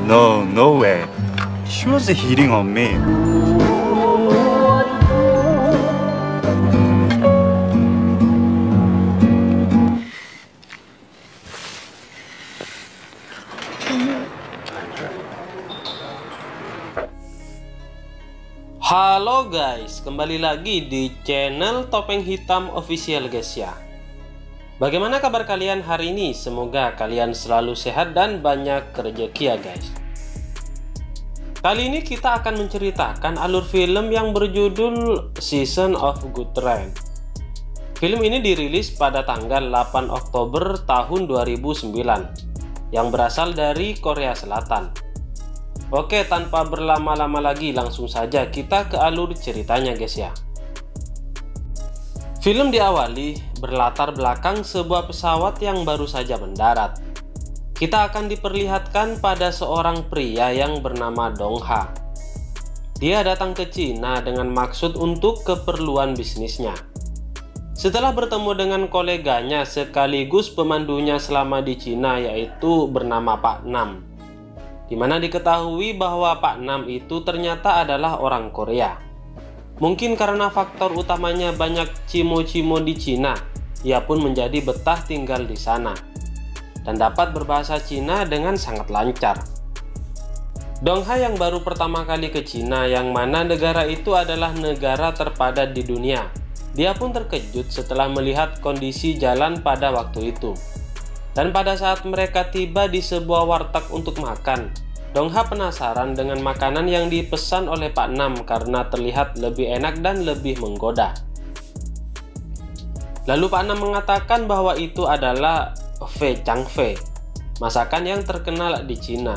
No, no way. She was hitting on me. Halo guys, kembali lagi di channel Topeng Hitam Official guys ya. Bagaimana kabar kalian hari ini? Semoga kalian selalu sehat dan banyak rezeki ya guys. Kali ini kita akan menceritakan alur film yang berjudul Season of Good Rain. Film ini dirilis pada tanggal 8 Oktober tahun 2009 yang berasal dari Korea Selatan. Oke, tanpa berlama-lama lagi langsung saja kita ke alur ceritanya guys ya. Film diawali berlatar belakang sebuah pesawat yang baru saja mendarat. Kita akan diperlihatkan pada seorang pria yang bernama Dong Ha. Dia datang ke Cina dengan maksud untuk keperluan bisnisnya. Setelah bertemu dengan koleganya sekaligus pemandunya selama di Cina yaitu bernama Pak Nam, di mana diketahui bahwa Pak Nam itu ternyata adalah orang Korea. Mungkin karena faktor utamanya banyak cimo-cimo di Cina, ia pun menjadi betah tinggal di sana dan dapat berbahasa Cina dengan sangat lancar. Dong Ha yang baru pertama kali ke Cina, yang mana negara itu adalah negara terpadat di dunia, dia pun terkejut setelah melihat kondisi jalan pada waktu itu. Dan pada saat mereka tiba di sebuah warteg untuk makan, Dong Ha penasaran dengan makanan yang dipesan oleh Pak Nam karena terlihat lebih enak dan lebih menggoda. Lalu Pak Nam mengatakan bahwa itu adalah Fei Chang Fei, masakan yang terkenal di Cina.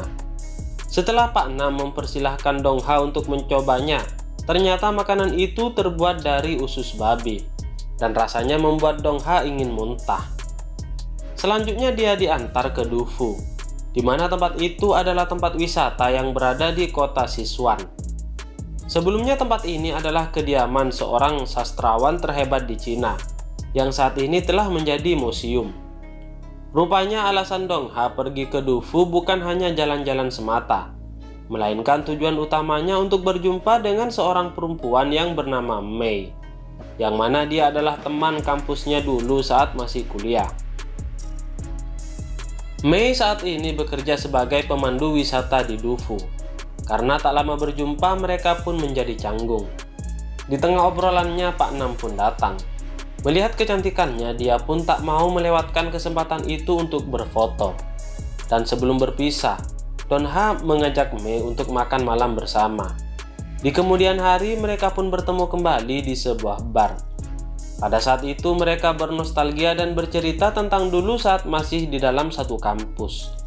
Setelah Pak Nam mempersilahkan Dong Ha untuk mencobanya, ternyata makanan itu terbuat dari usus babi dan rasanya membuat Dong Ha ingin muntah. Selanjutnya dia diantar ke Dufu, di mana tempat itu adalah tempat wisata yang berada di kota Sichuan. Sebelumnya tempat ini adalah kediaman seorang sastrawan terhebat di Cina, yang saat ini telah menjadi museum. Rupanya alasan Dong Ha pergi ke Dufu bukan hanya jalan-jalan semata, melainkan tujuan utamanya untuk berjumpa dengan seorang perempuan yang bernama Mei, yang mana dia adalah teman kampusnya dulu saat masih kuliah. Mei saat ini bekerja sebagai pemandu wisata di Dufu. Karena tak lama berjumpa, mereka pun menjadi canggung. Di tengah obrolannya, Pak Nam pun datang. Melihat kecantikannya, dia pun tak mau melewatkan kesempatan itu untuk berfoto. Dan sebelum berpisah, Dong Ha mengajak Mei untuk makan malam bersama. Di kemudian hari, mereka pun bertemu kembali di sebuah bar. Pada saat itu mereka bernostalgia dan bercerita tentang dulu saat masih di dalam satu kampus.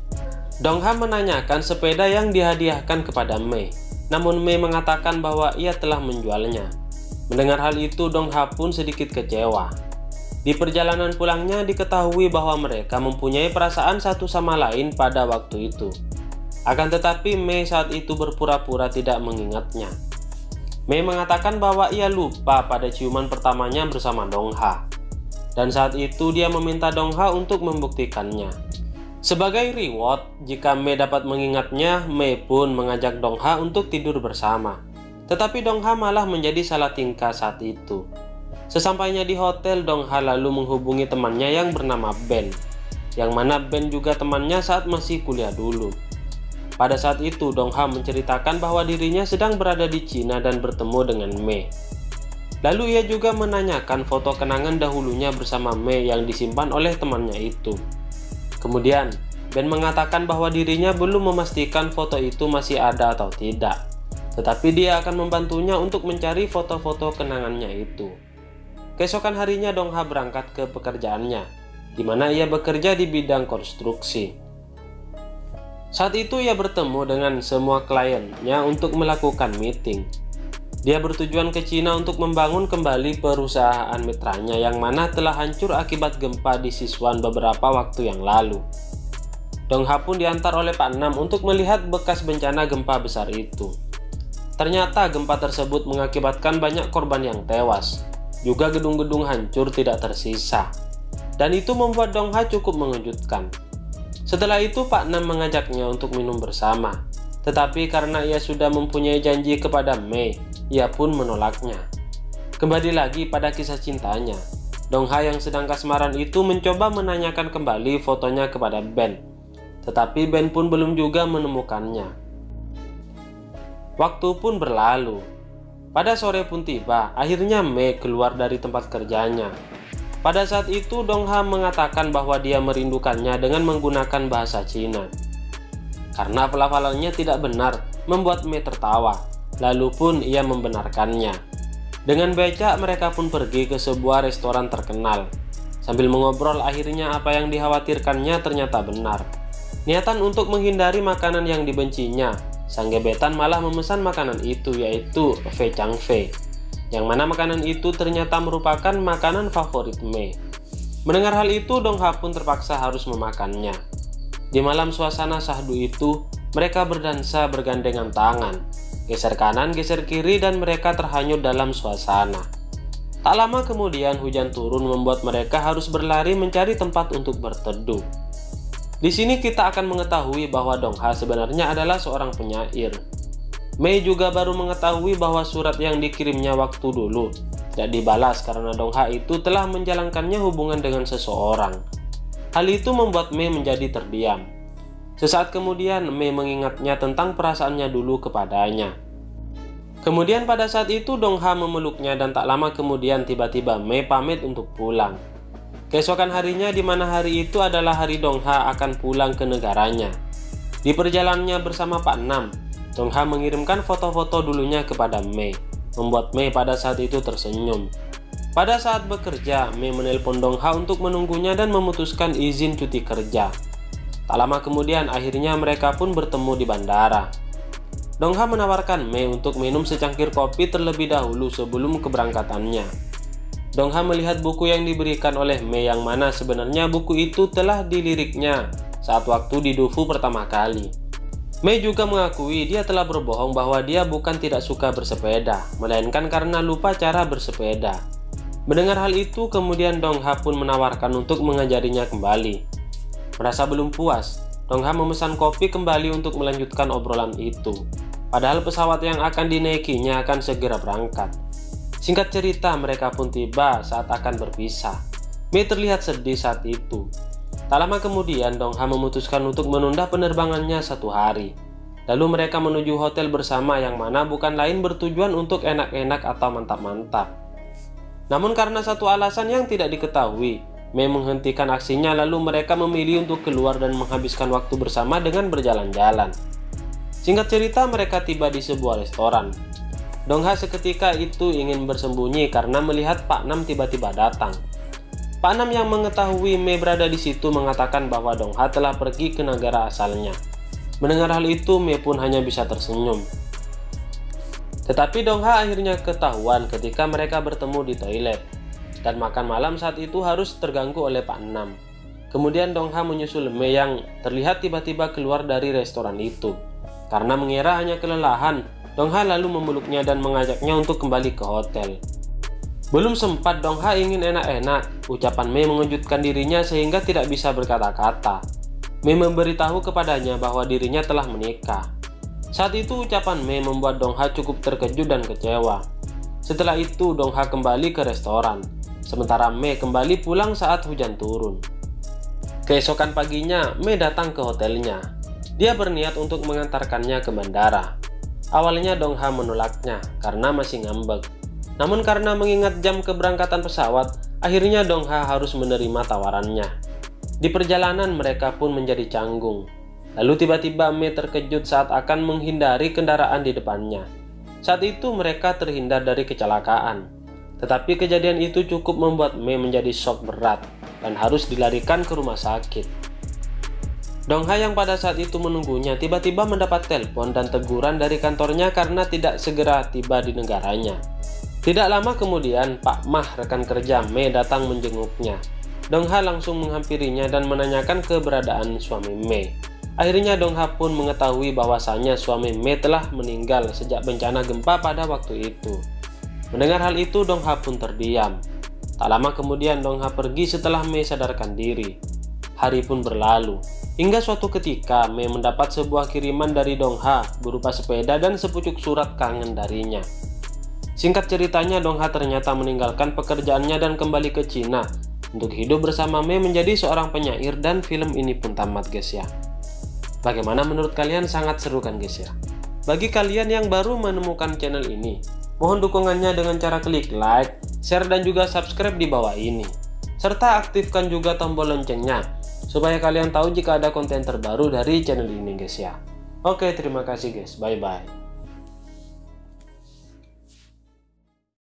Dong Ha menanyakan sepeda yang dihadiahkan kepada Mei, namun Mei mengatakan bahwa ia telah menjualnya. Mendengar hal itu, Dong Ha pun sedikit kecewa. Di perjalanan pulangnya diketahui bahwa mereka mempunyai perasaan satu sama lain pada waktu itu. Akan tetapi Mei saat itu berpura-pura tidak mengingatnya. Mei mengatakan bahwa ia lupa pada ciuman pertamanya bersama Dong Ha. Dan saat itu dia meminta Dong Ha untuk membuktikannya. Sebagai reward, jika Mei dapat mengingatnya, Mei pun mengajak Dong Ha untuk tidur bersama. Tetapi Dong Ha malah menjadi salah tingkah saat itu. Sesampainya di hotel, Dong Ha lalu menghubungi temannya yang bernama Ben, yang mana Ben juga temannya saat masih kuliah dulu. Pada saat itu, Dong Ha menceritakan bahwa dirinya sedang berada di Cina dan bertemu dengan Mei. Lalu ia juga menanyakan foto kenangan dahulunya bersama Mei yang disimpan oleh temannya itu. Kemudian, Ben mengatakan bahwa dirinya belum memastikan foto itu masih ada atau tidak, tetapi dia akan membantunya untuk mencari foto-foto kenangannya itu. Keesokan harinya Dong Ha berangkat ke pekerjaannya, di mana ia bekerja di bidang konstruksi. Saat itu ia bertemu dengan semua kliennya untuk melakukan meeting. Dia bertujuan ke Cina untuk membangun kembali perusahaan mitranya yang mana telah hancur akibat gempa di Sichuan beberapa waktu yang lalu. Dong Ha pun diantar oleh Pak Nam untuk melihat bekas bencana gempa besar itu. Ternyata gempa tersebut mengakibatkan banyak korban yang tewas. Juga gedung-gedung hancur tidak tersisa. Dan itu membuat Dong Ha cukup mengejutkan. Setelah itu Pak Nam mengajaknya untuk minum bersama. Tetapi karena ia sudah mempunyai janji kepada Mei, ia pun menolaknya. Kembali lagi pada kisah cintanya, Dongha yang sedang kasmaran itu mencoba menanyakan kembali fotonya kepada Ben. Tetapi Ben pun belum juga menemukannya. Waktu pun berlalu. Pada sore pun tiba, akhirnya Mei keluar dari tempat kerjanya. Pada saat itu Dongha mengatakan bahwa dia merindukannya dengan menggunakan bahasa Cina. Karena pelafalannya tidak benar, membuat Mei tertawa. Lalu pun ia membenarkannya. Dengan becak mereka pun pergi ke sebuah restoran terkenal. Sambil mengobrol akhirnya apa yang dikhawatirkannya ternyata benar. Niatan untuk menghindari makanan yang dibencinya, sang gebetan malah memesan makanan itu, yaitu Fei Chang Fei. Yang mana makanan itu ternyata merupakan makanan favorit Mei. Mendengar hal itu, Dongha pun terpaksa harus memakannya. Di malam suasana syahdu itu, mereka berdansa bergandengan tangan. Geser kanan, geser kiri, dan mereka terhanyut dalam suasana. Tak lama kemudian hujan turun membuat mereka harus berlari mencari tempat untuk berteduh. Di sini kita akan mengetahui bahwa Dongha sebenarnya adalah seorang penyair. Mei juga baru mengetahui bahwa surat yang dikirimnya waktu dulu tidak dibalas karena Dongha itu telah menjalankannya hubungan dengan seseorang. Hal itu membuat Mei menjadi terdiam. Sesaat kemudian Mei mengingatnya tentang perasaannya dulu kepadanya. Kemudian pada saat itu Dongha memeluknya dan tak lama kemudian tiba-tiba Mei pamit untuk pulang. Keesokan harinya di mana hari itu adalah hari Dongha akan pulang ke negaranya. Di perjalanannya bersama Pak Nam, Dongha mengirimkan foto-foto dulunya kepada Mei, membuat Mei pada saat itu tersenyum. Pada saat bekerja, Mei menelpon Dongha untuk menunggunya dan memutuskan izin cuti kerja. Tak lama kemudian akhirnya mereka pun bertemu di bandara. Dongha menawarkan Mei untuk minum secangkir kopi terlebih dahulu sebelum keberangkatannya. Dongha melihat buku yang diberikan oleh Mei yang mana sebenarnya buku itu telah diliriknya saat waktu di Dufu pertama kali. Mei juga mengakui dia telah berbohong bahwa dia bukan tidak suka bersepeda, melainkan karena lupa cara bersepeda. Mendengar hal itu, kemudian Dongha pun menawarkan untuk mengajarinya kembali. Merasa belum puas, Dongha memesan kopi kembali untuk melanjutkan obrolan itu. Padahal pesawat yang akan dinaikinya akan segera berangkat. Singkat cerita, mereka pun tiba saat akan berpisah. Mei terlihat sedih saat itu. Tak lama kemudian, Dongha memutuskan untuk menunda penerbangannya 1 hari. Lalu mereka menuju hotel bersama yang mana bukan lain bertujuan untuk enak-enak atau mantap-mantap. Namun karena satu alasan yang tidak diketahui, Mei menghentikan aksinya lalu mereka memilih untuk keluar dan menghabiskan waktu bersama dengan berjalan-jalan. Singkat cerita, mereka tiba di sebuah restoran. Dongha seketika itu ingin bersembunyi karena melihat Pak Nam tiba-tiba datang. Pak Nam yang mengetahui Mei berada di situ mengatakan bahwa Dongha telah pergi ke negara asalnya. Mendengar hal itu, Mei pun hanya bisa tersenyum. Tetapi Dongha akhirnya ketahuan ketika mereka bertemu di toilet. Dan makan malam saat itu harus terganggu oleh Pak Nam. Kemudian Dongha menyusul Mei yang terlihat tiba-tiba keluar dari restoran itu. Karena mengira hanya kelelahan, Dongha lalu memeluknya dan mengajaknya untuk kembali ke hotel. Belum sempat Dongha ingin enak-enak, ucapan Mei mengejutkan dirinya sehingga tidak bisa berkata-kata. Mei memberitahu kepadanya bahwa dirinya telah menikah. Saat itu ucapan Mei membuat Dongha cukup terkejut dan kecewa. Setelah itu Dongha kembali ke restoran, sementara Mei kembali pulang saat hujan turun. Keesokan paginya Mei datang ke hotelnya. Dia berniat untuk mengantarkannya ke bandara. Awalnya Dongha menolaknya karena masih ngambek. Namun karena mengingat jam keberangkatan pesawat, akhirnya Dongha harus menerima tawarannya. Di perjalanan mereka pun menjadi canggung. Lalu tiba-tiba Mei terkejut saat akan menghindari kendaraan di depannya. Saat itu mereka terhindar dari kecelakaan. Tetapi kejadian itu cukup membuat Mei menjadi shock berat dan harus dilarikan ke rumah sakit. Dongha yang pada saat itu menunggunya tiba-tiba mendapat telepon dan teguran dari kantornya karena tidak segera tiba di negaranya. Tidak lama kemudian, Pak Mah, rekan kerja Mei, datang menjenguknya. Dongha langsung menghampirinya dan menanyakan keberadaan suami Mei. Akhirnya Dongha pun mengetahui bahwasanya suami Mei telah meninggal sejak bencana gempa pada waktu itu. Mendengar hal itu, Dongha pun terdiam. Tak lama kemudian Dongha pergi setelah Mei sadarkan diri. Hari pun berlalu, hingga suatu ketika Mei mendapat sebuah kiriman dari Dongha berupa sepeda dan sepucuk surat kangen darinya. Singkat ceritanya, Dongha ternyata meninggalkan pekerjaannya dan kembali ke Cina untuk hidup bersama Mei menjadi seorang penyair, dan film ini pun tamat guys ya. Bagaimana menurut kalian? Sangat seru kan guys ya? Bagi kalian yang baru menemukan channel ini, mohon dukungannya dengan cara klik like, share, dan juga subscribe di bawah ini. Serta aktifkan juga tombol loncengnya, supaya kalian tahu jika ada konten terbaru dari channel ini guys ya. Oke, terima kasih guys, bye-bye.